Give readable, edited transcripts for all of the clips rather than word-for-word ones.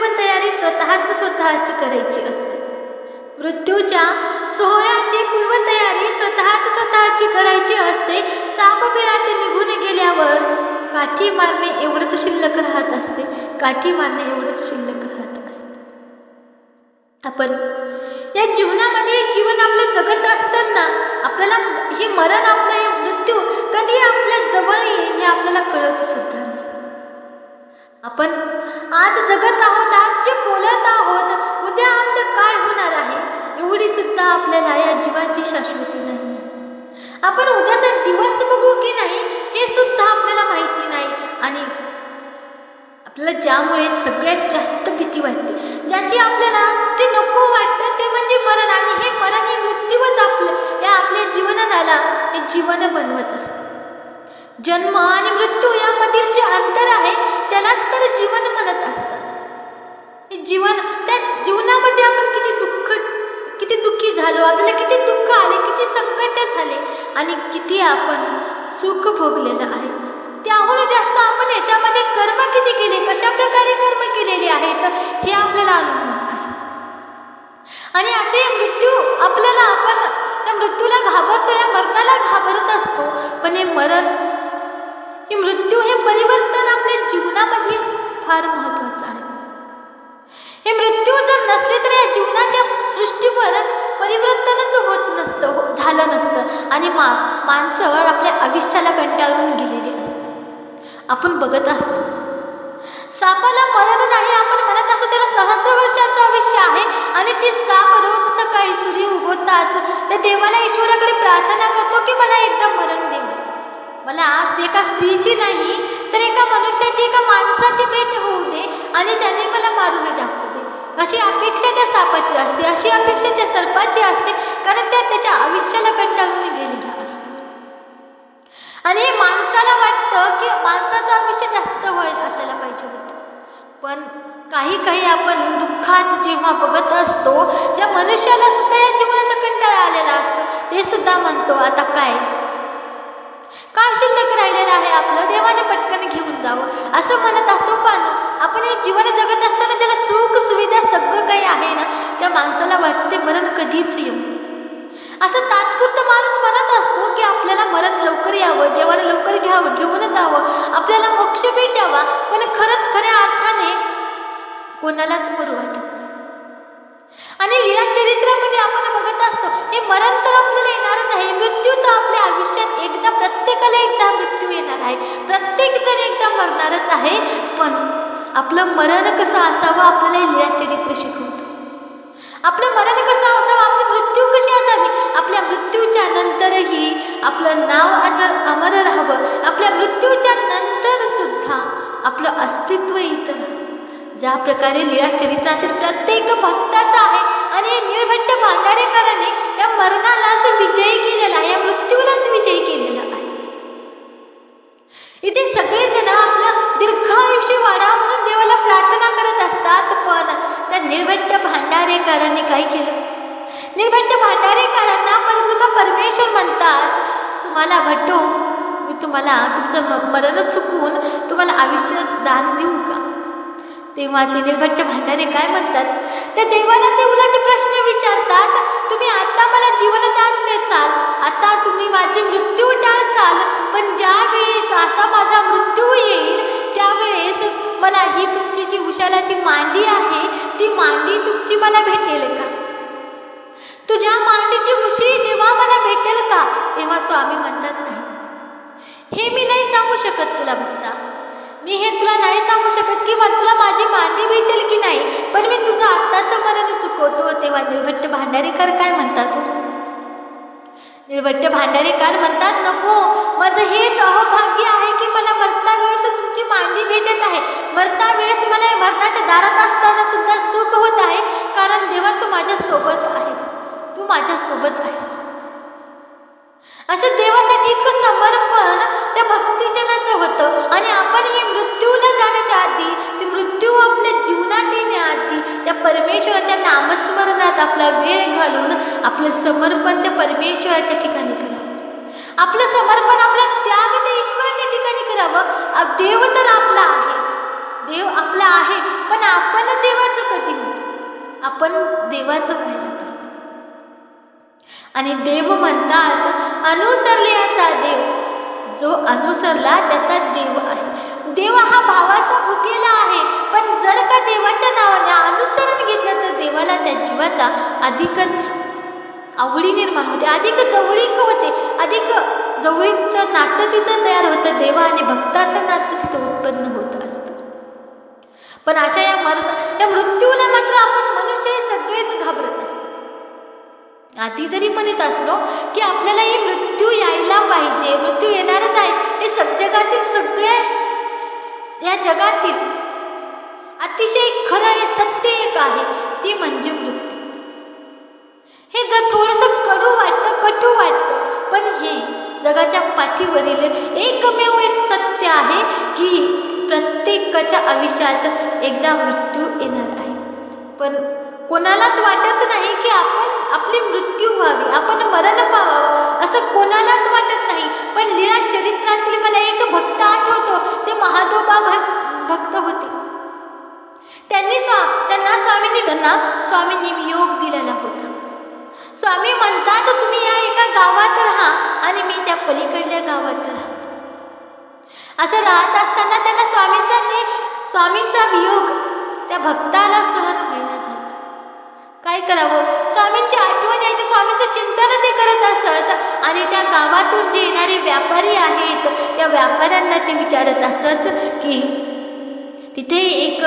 पूर्वतयारी स्वतःची करायची असते. मृत्यूच्या सोहळ्याची पूर्वतयारी स्वतःची करायची असते. सापबिळात निघून गेल्यावर काठी मारणे एवढंच शिल्लक राहत असते. काठी मारणे एवढंच शिल्लक राहत असते. आपण या जीवनामध्ये जीवन आपलं जगत असताना आपल्याला हे मरण, आपलं हे मृत्यू कधी आपल्या जवळ येईल हे आपल्याला कळत सुद्धा नाही. आपण आज जगत आहोत, आज जे बोलत आहोत, उद्या आपलं काय होणार आहे एवढी सुद्धा आपल्याला या जीवाची शाश्वती नाही. आपण उद्याचा दिवस बघू की नाही हे सुद्धा आपल्याला माहिती नाही. आणि आपल्याला ज्यामुळे सगळ्यात जास्त भीती वाटते, ज्याची आपल्याला ते नको वाटतं, ते म्हणजे मरण. आणि हे मरण, हे मृत्यूच या आपल्या जीवनाला हे जीवन बनवत असते. जन्म आणि मृत्यू यामधील जे अंतर आहे त्यालाच तर जीवन म्हणत असतं. हे जीवन, त्या जीवनामध्ये आपण किती दुःखी झालो, आपल्याला किती दुःख आले, किती संकट झाले आणि किती आपण सुख भोगलेलं आहे. त्याहून जास्त आपण याच्यामध्ये कर्म किती केले, कशा प्रकारे कर्म केलेले आहेत हे आपल्याला अनुभव आहे. आणि असे मृत्यू आपल्याला, आपण त्या मृत्यूला घाबरतो, या मरणाला घाबरत असतो. पण हे मरण, हे मृत्यू, हे परिवर्तन आपल्या जीवनामध्ये फार महत्त्वाचं आहे. हे मृत्यू जर नसले तर या जीवनात, या सृष्टीवर परिवर्तनच झालं नसतं. आणि माणसं आपल्या आयुष्याला कंटाळून गेलेली असते. आपण बघत असतो सापाला मरण नाही, आपण म्हणत असतो त्याला सहस्र वर्षाचं आयुष्य आहे. आणि ते साप रोज सकाळी सूर्य उगवताच त्या देवाला, ईश्वराकडे प्रार्थना करतो की मला एकदा मरण दे, मला आज एका स्त्रीची नाही तर एका मनुष्याची, एका माणसाची भेट होऊ दे आणि त्याने मला मारून टाकू दे. अशी अपेक्षा त्या सापाची असते, अशी अपेक्षा त्या सर्पाची असते, कारण त्याच्या आयुष्याला कंटाळून गेलेला असतो. आणि माणसाला वाटतं की माणसाचं आयुष्य जास्त असायला पाहिजे होतं. पण काही आपण दुःखात जेव्हा बघत असतो, ज्या मनुष्याला सुद्धा या जीवनाचा कंटाळा आलेला असतो, ते सुद्धा म्हणतो आता काय शिल्लक राहिलेलं आहे आपलं, देवाने पटकन घेऊन जावं असं म्हणत असतो. पण आपण हे जीवन जगत असताना त्याला सुख सुविधा सगळं काही आहे ना, त्या माणसाला वाटते मरण कधीच येऊ. असं तात्पुरतं माणूस म्हणत असतो की आपल्याला मरण लवकर यावं, देवाने लवकर घेऊन जावं, आपल्याला मोक्ष भेटावा. पण खऱ्या अर्थाने कोणालाच मरू वाटत नाही. आणि लीला चरित्रामध्ये आपण बघत असतो हे मरण तर आपल्याला येणारच आहे, मृत्यू तर आपल्या आयुष्यात एकदा, प्रत्येकाला एकदा मृत्यू येणार आहे, प्रत्येक जण एकदा मरणारच आहे. पण आपलं मरण कसं असावं आपल्याला लीला चरित्र शिकवतं. आपलं मरण कसं असावं, आपली मृत्यू कशी असावी, आपल्या मृत्यूच्या नंतरही आपलं नाव जर अमर राहावं, आपल्या मृत्यूच्या नंतर सुद्धा आपलं अस्तित्व इतर, ज्या प्रकारे लीला चरित्रातील प्रत्येक भक्ताचा आहे. आणि निर्भट्ट भांडारेकरांनी या मरणालाच विजयी केलेला आहे, या मृत्यूलाच विजयी केलेला आहे. इथे सगळेजण आपलं दीर्घ आयुष्य वाढावं म्हणून देवाला प्रार्थना करत असतात. पण त्या निर्भट्ट भांडारेकरांनी काय केलं, निर्भट्ट भांडारेकरांना परब्रह्म परमेश्वर म्हणतात, तुम्हाला भट्टो, मी तुम्हाला तुमचं मरण चुकून तुम्हाला आयुष्य दान देऊ का? तेव्हा ते निर्भट्ट भांडारे काय म्हणतात, त्या देवाला ते उलट प्रश्न विचारतात, तुम्ही आता मला जीवनदान देचाल, आता तुम्ही माझी मृत्यू टाळसाल, पण ज्या वेळेस असा माझा मृत्यू येईल त्यावेळेस मला ही तुमची जी उशालाची मांडी आहे ती मांडी तुमची मला भेटेल का? तुझ्या मांडीची उशी तेव्हा मला भेटेल का? तेव्हा स्वामी म्हणतात नाही, हे मी नाही सांगू शकत तुला भक्ता, मी हे तुला नाही सांगू शकत की तुला माझी मांडी भेटेल की नाही, पण मी तुझं आत्ताचं मरण चुकवतो. तेव्हा निर्भट्ट भांडारेकर काय म्हणतात, निर्भट्ट भांडारेकर म्हणतात, नको, माझं हेच अहोभाग्य आहे की मला मरता वेळेस तुमची मांडी भेटत आहे, मरता वेळेस मला मरणाच्या दारात असताना सुद्धा सुख होत आहे, कारण देवा तू माझ्या सोबत आहेस, तू माझ्या सोबत आहेस. असं देवासाठी इतकं समर्पण त्या भक्तिजनाचं होतं. आणि आपण ही मृत्यूला जाण्याच्या आधी, ती मृत्यू आपल्या जीवनात येण्याआधी त्या परमेश्वराच्या नामस्मरणात आपला वेळ घालून आपलं समर्पण त्या परमेश्वराच्या ठिकाणी करावं, आपलं समर्पण, आपला त्याग त्या ईश्वराच्या ठिकाणी करावं. देव तर आपला आहेच, देव आपला आहे आहे, पण आपण देवाचं कधी होतो? आपण देवाचं व्हायला पाहिजे. आणि देव म्हणतात, अनुसरल्याचा देव, जो अनुसरला त्याचा देव आहे. देव हा भावाचा भुकेला आहे, पण जर का देवाच्या नावाने अनुसरण घेतलं तर देवाला त्या जीवाचा अधिकच आवडी निर्माण होते, अधिक जवळीक होते, अधिक जवळीकचं नातं तिथं तयार होतं. देवा आणि भक्ताचं नातं तिथं उत्पन्न होत असतं. पण अशा या मृत्यूला मात्र आपण मनुष्य हे सगळेच घाबरत असतो. आधी जरी म्हणत असलो की आपल्याला ही मृत्यू यायला पाहिजे, मृत्यू येणारच आहे, हे जगातील सगळ्या या जगातील अतिशय खरं हे सत्य एक आहे, ती म्हणजे मृत्यू. हे जर थोडंसं कडू वाटतं, कटू वाटतं, पण हे जगाच्या पाठीवरील एकमेव एक सत्य आहे की प्रत्येकाच्या आयुष्यात एकदा मृत्यू येणार आहे. पण कोणालाच वाटत नाही की आपली मृत्यू व्हावी, आपण मरण पावावं, असं कोणालाच वाटत नाही. पण लीळा चरित्रातील मला एक भक्त आठवतो, ते महादोबा भक्त होते. त्यांना स्वामींनी वियोग दिलेला होता. स्वामी म्हणतात, तुम्ही या एका गावात राहा आणि मी त्या पलीकडल्या गावात राहतो. असं राहत असताना त्यांना स्वामींचा वियोग त्या भक्ताला सहन व्हायला झाला. काय करावं? स्वामींची आठवण यायची, स्वामींचं चिंतन ते करत असत आणि त्या गावातून जे येणारे व्यापारी आहेत त्या व्यापाऱ्यांना ते विचारत असत की तिथे एक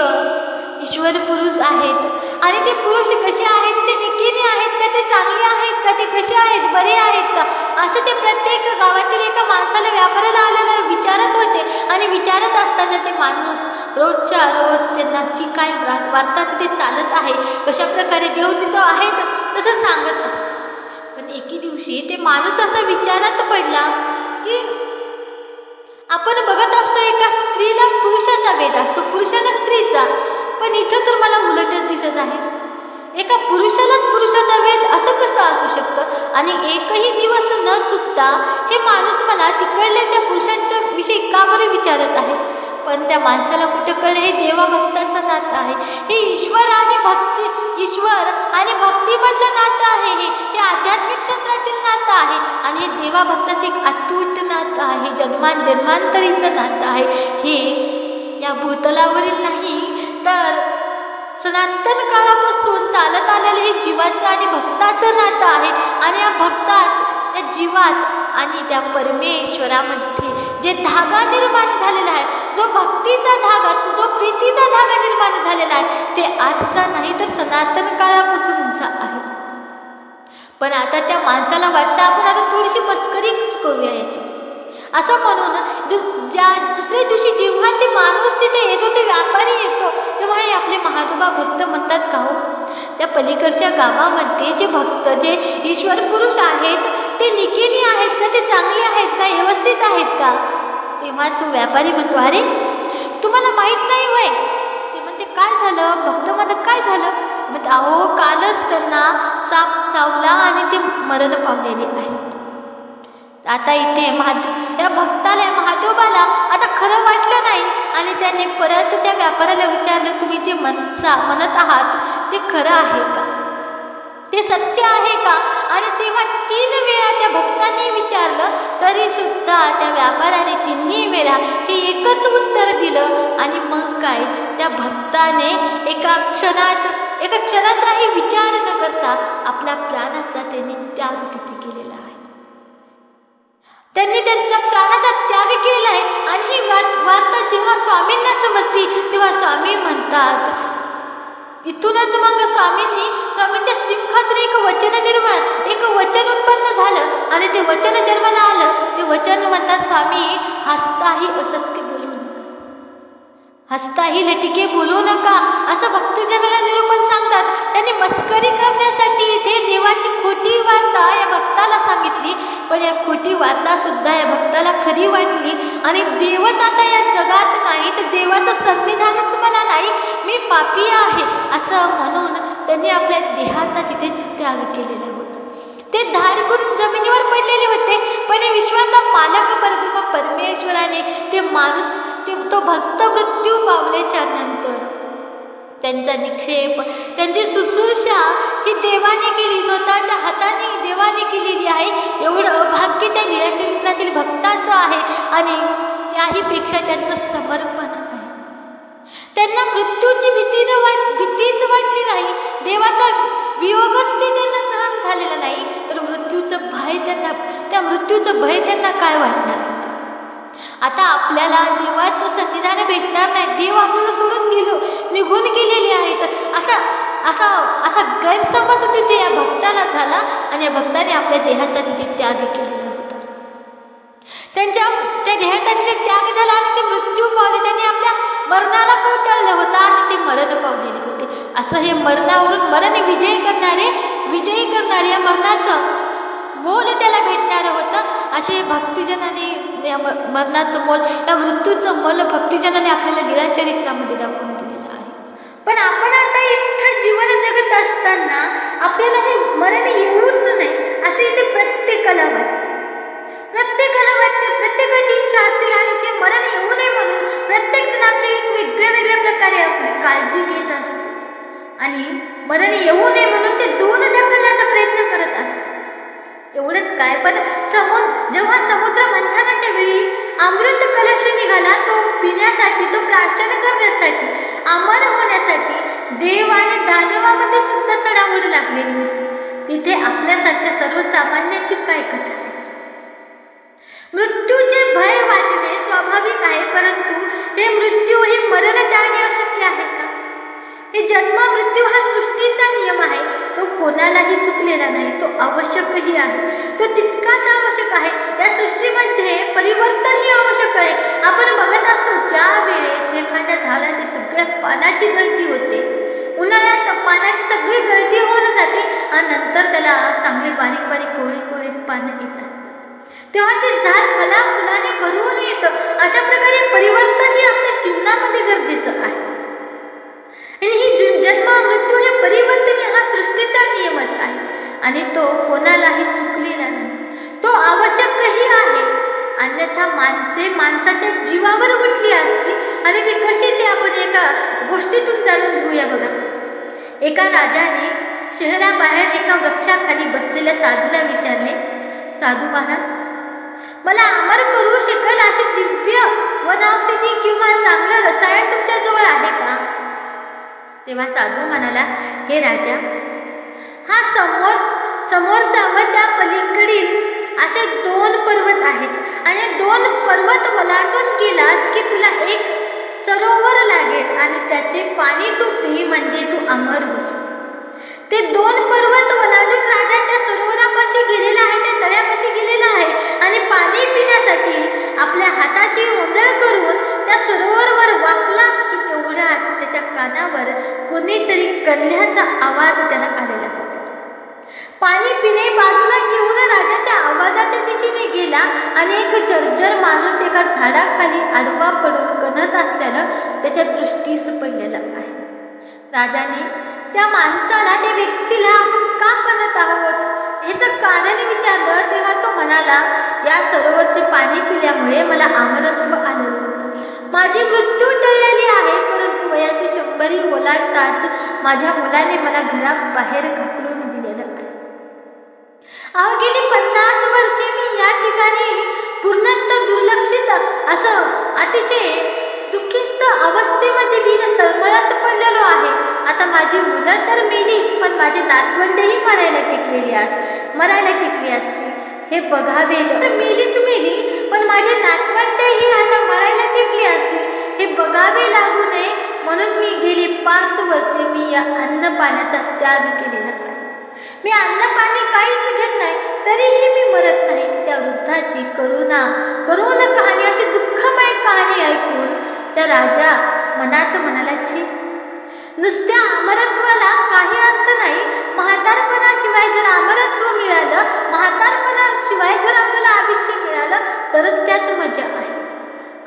ईश्वर पुरुष आहेत आणि ते पुरुष कसे आहेत, ते निकीने आहेत का, ते चांगले आहेत का, ते कसे आहेत, बरे आहेत का, असं ते प्रत्येक गावातील एका माणसाला, व्यापाऱ्याला आलेला विचारत होते. आणि विचारत असताना ते माणूस रोजच्या रोज त्यांना जी काय वार्ता तिथे चालत आहे, कशा प्रकारे देव तिथं आहेत तसं सांगत असतो. पण एके दिवशी ते माणूस असा विचारात पडला की आपण बघत असतो एका स्त्रीला पुरुषाचा वेद असतो, पुरुषाला स्त्रीचा, पण इथं तर मला उलटच दिसत आहे. एका पुरुषालाच पुरुषाचा वेद असं कसं असू शकतं? आणि एकही दिवस न चुकता हे माणूस मला तिकडल्या त्या पुरुषांच्या विषयी का बरं विचारत आहे? पण त्या माणसाला कुठं कळलं, हे देवाभक्ताचं नातं आहे, हे ईश्वर आणि भक्तीमधलं नातं आहे, हे आध्यात्मिक क्षेत्रातील नातं आहे आणि हे देवाभक्ताचं एक अतूट नातं आहे, जन्मांतरीचं नातं आहे. हे या भूतलावरील नाही तर सनातन काळापासून चालत आलेलं हे जीवाचं आणि भक्ताचं नातं आहे. आणि या भक्तात, या जीवात आणि त्या परमेश्वरामध्ये जे धागा निर्माण झालेला आहे, जो भक्तीचा धागा, जो प्रीतीचा धागा निर्माण झालेला आहे, ते आजचा नाही तर सनातन काळापासूनचा आहे. पण आता त्या माणसाला वाटतं आपण आता थोडीशी मस्करीच करूया याची, असं म्हणून दुसऱ्या दिवशी जेव्हा ते माणूस तिथे येतो, ते व्यापारी येतो, तेव्हा हे आपले महादोबा भक्त म्हणतात, का हो त्या पलीकडच्या गावामध्ये जे भक्त, जे ईश्वर पुरुष आहेत, ते निकेनी आहेत का, ते चांगले आहेत का, व्यवस्थित आहेत का? तेव्हा तो व्यापारी म्हणतो, अरे तुम्हाला माहीत नाही होय? ते म्हणते, काय झालं? भक्त म्हणतात, काय झालं? मग अहो कालच त्यांना साप चावला आणि ते मरण पावलेले आहेत. आता इथे या भक्ताला, महादेवाला आता खरं वाटलं नाही आणि त्याने परत त्या व्यापाऱ्याला विचारलं, तुम्ही जे म्हणत आहात ते खरं आहे का, ते सत्य आहे का? आणि तेव्हा 3 वेळा त्या भक्तांनी विचारलं, तरी सुद्धा त्या व्यापाऱ्याने 3ही वेळा हे एकच उत्तर दिलं. आणि मग काय, त्या भक्ताने एका क्षणाचाही विचार न करता आपल्या प्राणाचा त्यांनी त्याग तिथे केलेला आहे. त्यांनी त्यांचा प्राणाचा त्याग केलेला आहे. आणि ही वार्ता जेव्हा स्वामींना समजती तेव्हा स्वामी म्हणतात, इथूनच मग स्वामींच्या श्रीमुखातून एक वचन उत्पन्न झालं आणि ते वचन जन्माला आलं. ते वचन म्हणतात, स्वामी हसताही असत्य बोलू नका, हसताही लटिके बोलू नका, असं भक्तजनाला निरूपण सांगतात. त्यांनी मस्करी करण्यासाठी इथे देवाची खोटी वार्ता या भक्ताला सांगितली, पण या खोटी वार्ता सुद्धा या भक्ताला खरी वाटली. आणि देवच आता या जगात नाही, तर देवाचं सन्निधानच मला नाही, मी पापी आहे असं म्हणून त्यांनी आपल्या देहाचा तिथेच त्याग केलेला होता. ते धाडकून जमिनीवर पडलेले होते, पण विश्वाचा मालक परमेश्वराने तो भक्त मृत्यू पावल्याच्या नंतर त्यांचा निक्षेप, त्यांची शुश्रूषा ही देवाने केली, स्वतःच्या हाताने देवाने केलेली आहे. एवढं भाग्य त्या लीळाचरित्रातील भक्तांचं आहे आणि त्याहीपेक्षा त्यांचं समर्पण आहे. त्यांना मृत्यूची भीतीच वाटली नाही. देवाचा वियोगच ते त्यांना सहन झालेला नाही, तर मृत्यूचं भय त्या मृत्यूचं भय त्यांना काय वाटणार होतं. आता आपल्याला देवाचं सन्निधान भेटणार नाही, देव आपल्याला सोडून निघून गेलेले आहेत, असा गैरसमज तिथे या भक्ताला झाला आणि या भक्ताने आपल्या देहाचा तिथे त्याग केलेला होता. त्या देहाचा तिथे त्याग झाला आणि ते मृत्यू पावले. त्यांनी आपल्या मरणाला कवटाळलं होतं आणि ते मरण पावलेले होते. असं हे मरणावरून मरण विजयी करणारे या मरणाचं मोल त्याला भेटणारं होतं. असे भक्तिजनाने या मरणाचं मोल, या मृत्यूचं मोल भक्तिजनाने आपल्याला लीळाचरित्रामध्ये दाखवून दिलेलं आहे. पण आपण आता इथं जीवन जगत असताना आपल्याला हे मरण येऊच नाही असे इथे प्रत्येकाला वाटते. प्रत्येकाची इच्छा असते आणि ते मरण येऊ नये म्हणून प्रत्येक जण आपली वेगळ्या प्रकारे आपली काळजी घेत असते आणि मरण येऊ नये म्हणून ते दूर ढकलण्याचा प्रयत्न करत असते. एवढंच काय, पण जेव्हा समुद्र मंथनाच्या वेळी अमृत कलश निघाला, तो पिण्यासाठी, तो प्राशन करण्यासाठी, अमर होण्यासाठी देव आणि दानवामध्ये सुद्धा चढाओढ लागलेली होती. तिथे आपल्यासारख्या सर्वसामान्याची काय कथा. मृत्यूचे भय वाटणे स्वाभाविक आहे, परंतु हे मरण टाळणे अशक्य आहे का. हे जन्म मृत्यू हा सृष्टीचा नियम आहे, तो कोणालाही चुकलेला नाही, तो आवश्यकही आहे, तो तितकाच आवश्यक आहे. या सृष्टीमध्ये परिवर्तनही आवश्यक आहे. आपण बघत असतो ज्या वेळेस एखाद्या झाडाची सगळ्या पानाची गळती होते, उन्हाळ्यात पानाची सगळी गळती होऊन जाते आणि नंतर त्याला चांगले बारीक कोवळे पानं येत असतात, तेव्हा ते झाड फुलाने भरून येतं. अशा प्रकारे परिवर्तन हे आपल्या जीवनामध्ये गरजेचं आहे. आणि ही जन्म मृत्यू हे परिवर्तन हा सृष्टीचा नियमच आहे आणि तो कोणालाही चुकलेला नाही, तो आवश्यकही आहे. अन्यथा माणसाच्या जीवावर उठली असती. आणि ते कसे ते आपण एका गोष्टीतून जाणून घेऊया बघा. एका राजाने शहराबाहेर एका वृक्षाखाली बसलेल्या साधूला विचारले, साधू महाराज, मला अमर करू शकेल अशी दिव्य वनौषधी किंवा चांगलं रसायन तुमच्याजवळ आहे का. तेव्हा साधू म्हणाला, हे राजा, हा समोरचा व त्या पलीकडील असे 2 पर्वत आहेत आणि 2 पर्वत ओलांडून गेलास की तुला एक सरोवर लागेल आणि त्याचे पाणी तू पी, म्हणजे तू अमर होशील. ते 2 पर्वत ओलांडून राजा त्या सरोवरापाशी गेलेला आहे, त्या तळ्यापाशी गेलेला आहे आणि पाणी पिण्यासाठी आपल्या हाताची ओंजळ करून त्या सरोवरावर वाकलाच की तेवढ्यात त्याच्या कानावर कोणीतरी कल्ल्याचा आवाज त्याला आलेला होता. पाणी पिणे बाजूला घेऊन राजा त्या आवाजाच्या दिशेने गेला आणि एक जर्जर माणूस एका झाडाखाली आडवा पडून कणत असल्यानं त्याच्या दृष्टीस पडलेला आहे. राजाने त्या माणसाला, त्या व्यक्तीला, आपण का कणत आहोत ह्याचं कारण विचारलं. तेव्हा तो म्हणाला, या सरोवरचे पाणी पिल्यामुळे मला अमरत्व आलेलं होतं. माझी मृत्यू टळलेली आहे, परंतु वयाची 100 ओलांडताच माझ्या मुलाने मला घराबाहेर घाकलून दिलेलं आहे. गेली 50 वर्षे मी या ठिकाणी पूर्णतः दुर्लक्षित असं अतिशय दुःखिस्त अवस्थेमध्ये मी तळमळत पडलेलो आहे. आता माझी मुलं तर मेलीच, पण माझे नातवंडही मरायला टिकली असती. हे बघावे, तर मेली, पण माझे नातवंडही आता मरायला टिकली असतील. हे बघावे लागू नये म्हणून मी गेली 5 वर्षे मी या अन्नपाण्याचा त्याग केलेला आहे. मी अन्नपाणी काहीच घेत नाही, तरीही मी मरत नाही. त्या वृद्धाची करुण कहाणी, अशी दुःखमय कहाणी ऐकून त्या राजा मनात म्हणाला, छी, नुसत्या अमरत्वाला काही अर्थ नाही. म्हातारपणाशिवाय जर अमरत्व मिळालं, म्हातारपणाशिवाय जर आपल्याला आयुष्य मिळालं तरच त्यात मजा आहे.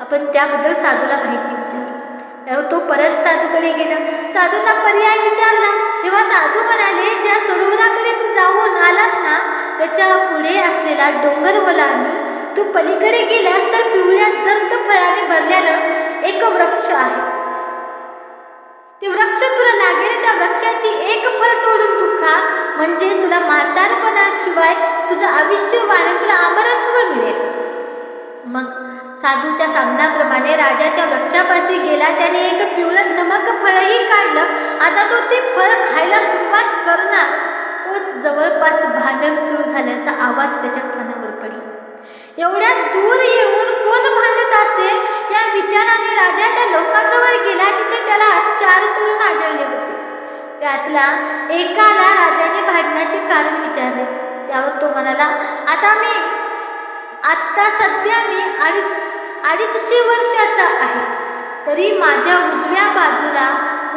आपण त्याबद्दल साधूला माहिती विचारू. तो परत साधूकडे गेला, साधूंना पर्याय विचारला. तेव्हा साधू म्हणाले, ज्या सरोवराकडे तू जाऊन आलास ना, त्याच्या पुढे असलेला डोंगर ओलांडून तू पलीकडे गेलास तर पिवळ्या जर्द फळाने भरलेलं एक वृक्ष आहे. ते वृक्ष तुला वृक्षाची एक फळ तोडून तू खा, म्हणजे तुला म्हातारपणाशिवाय तुझं आयुष्य वाढेल, तुला अमरत्व मिळेल. मग साधूच्या सांगण्याप्रमाणे राजा त्या वृक्षापाशी गेला. त्याने एक पिवळं धमक फळही काढलं. आता तो ते फळ खायला सुरुवात करणार, तोच जवळपास भांडण सुरू झाल्याचा आवाज त्याच्या कानावर पडला. एवढ्या दूर येऊन कोण भांडत असेल या विचाराने राजा त्या लोकांजवळ गेला. तिथे त्याला 4 तरुण आढळले होते. त्यातला एकाला राजाने भांडणाचे कारण विचारले. त्यावर तो म्हणाला, आता सध्या मी 250 वर्षाचा आहे, तरी माझ्या उजव्या बाजूला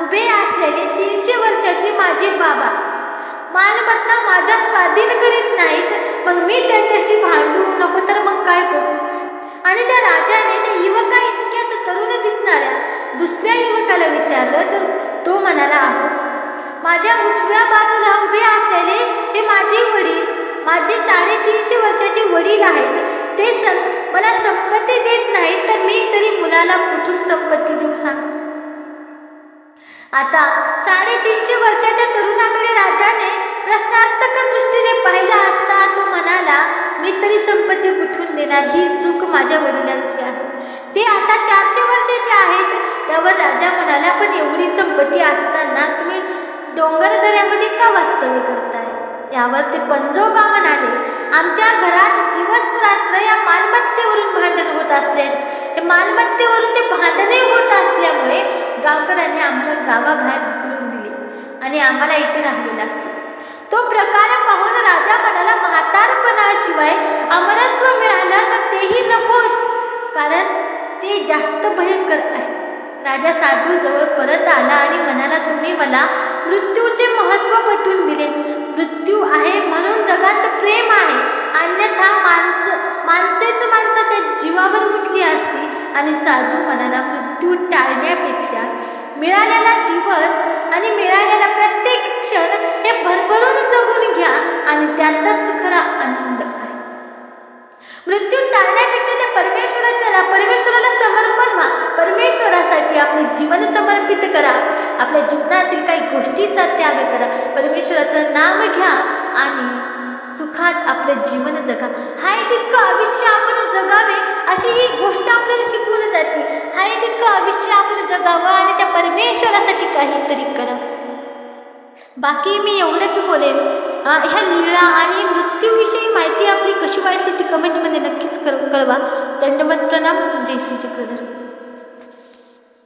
उभे असलेले 300 वर्षाचे माझे बाबा मालमत्ता माझ्या स्वाधीन करीत नाहीत. मग मी त्यांच्याशी भांडू नको तर मग काय करू? आणि त्या राजाने त्या युवका इतक्याच तरुण दिसणाऱ्या दुसऱ्या युवकाला विचारलं, तर तो म्हणाला, अहो, माझ्या उजव्या बाजूला उभे असलेले हे माझे वडील, माझे 350 वर्षाचे वडील आहेत. ते मला संपत्ती देत नाहीत, तर मी तरी मुलाला कुठून संपत्ती देऊ सांग? आता 350 वर्षाच्या तरुणाकडे राजाने प्रश्नार्थक दृष्टीने पाहिला असता तो म्हणाला, मी तरी संपत्ती कुठून देणार? ही चूक माझ्या वडिलांची आहे. ते आता 400 वर्षाचे आहेत. यावर राजा म्हणाला, पण एवढी संपत्ती असताना तुम्ही डोंगरदऱ्यामध्ये का वास्तव्य करताय? यावर ते पंजोबा म्हणाले, आमच्या घरात दिवस रात्र या मालमत्तेवरून भांडण होत असल्याने, मालमत्तेवरून ते भांडणे होत असल्यामुळे गावकऱ्यांनी आम्हाला गावाबाहेर हाकलून दिले आणि आम्हाला इथे राहावे लागते. तो प्रकार पाहून राजा म्हणाला, म्हातारपणाशिवाय अमरत्व मिळालं तर तेही नकोच, कारण ते जास्त भयंकर आहे. राजा साधू जवळ परत आला आणि म्हणाला, तुम्ही मला मृत्यूचे महत्त्व पटवून दिलेत. मृत्यू आहे म्हणून जगात प्रेम आहे, अन्यथा माणसेच माणसाच्या जीवावर उठली असती. आणि साधू म्हणाला, मृत्यू टाळण्यापेक्षा मिळालेला दिवस आणि मिळालेला प्रत्येक क्षण हे भरभरून जगून घ्या आणि त्याचाच खरा आनंद आहे. मृत्यू टाळण्यापेक्षा त्या परमेश्वराला समर्पण व्हा. परमेश्वरासाठी आपले जीवन समर्पित करा. आपल्या जीवनातील काही गोष्टीचा त्याग करा. परमेश्वराचं नाम घ्या आणि सुखात आपले जीवन जगा. हाय तितकं आयुष्य आपण जगावे अशी ही गोष्ट आपल्याला शिकवली जाते. हाय तितकं आयुष्य आपण जगावं आणि त्या परमेश्वरासाठी काहीतरी करावं. बाकी मी एवढंच बोलेन. ह्या लीळा आणि मृत्यूविषयी माहिती आपली कशी वाटली ती कमेंटमध्ये नक्कीच कळवा. दंडवत प्रणाम. जय श्री चक्रधर.